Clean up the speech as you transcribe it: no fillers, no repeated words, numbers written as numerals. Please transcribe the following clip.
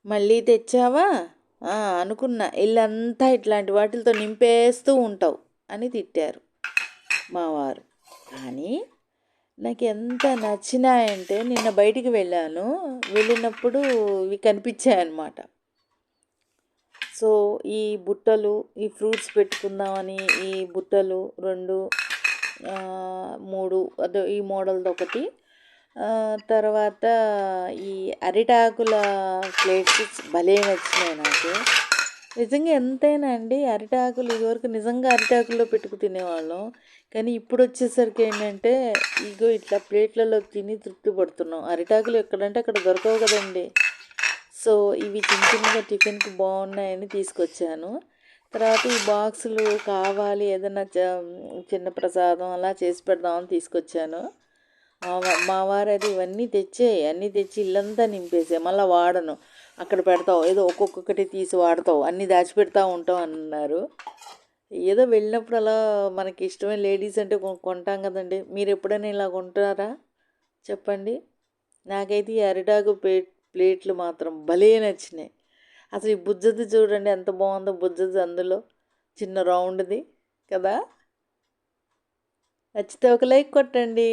మళ్ళీ తెచ్చావా అనుకున్నా, ఇల్లంతా ఇట్లాంటి వాటితో నింపేస్తూ ఉంటావు అని తిట్టారు మా వారు. కానీ నాకు ఎంత నచ్చినాయంటే నిన్న బయటికి వెళ్ళినప్పుడు ఇవి కనిపించాయన్నమాట. సో ఈ బుట్టలు, ఈ ఫ్రూట్స్ పెట్టుకుందామని ఈ బుట్టలు 2, 3 అదే ఈ మోడల్ది ఒకటి, తర్వాత ఈ అరిటాకుల ప్లేట్స్ భలే నచ్చినాయి నాకు. నిజంగా ఎంతైనా అండి అరిటాకులు ఇదివరకు నిజంగా అరిటాకుల్లో పెట్టుకు తినేవాళ్ళం. కానీ ఇప్పుడు వచ్చేసరికి ఏంటంటే ఇగో ఇట్లా ప్లేట్లలో తిని తృప్తి పడుతున్నాం. అరిటాకులు ఎక్కడంటే అక్కడ దొరకవు కదండి. సో ఇవి చిన్న చిన్నగా టిఫిన్కి బాగున్నాయని తీసుకొచ్చాను. తర్వాత ఈ బాక్సులు కావాలి ఏదైనా చిన్న ప్రసాదం అలా చేసి పెడదామని తీసుకొచ్చాను. మా వారు అది ఇవన్నీ అన్నీ తెచ్చి ఇల్లంతా నింపేసే, మళ్ళీ వాడను, అక్కడ పెడతావు, ఏదో ఒక్కొక్కటి తీసి వాడతావు, అన్నీ దాచిపెడతా ఉంటావు అన్నారు. ఏదో వెళ్ళినప్పుడు అలా మనకి ఇష్టమైన లేడీస్ అంటే కొంటాం కదండి. మీరు ఎప్పుడైనా ఇలా కొంటారా చెప్పండి? నాకైతే ఈ అరిటాకు ప్లేట్లు మాత్రం భలే నచ్చినాయి. అసలు ఈ బుజ్జది చూడండి ఎంత బాగుందో, బుజ్జది అందులో చిన్న రౌండ్ది కదా. నచ్చితే ఒక లైక్ కొట్టండి.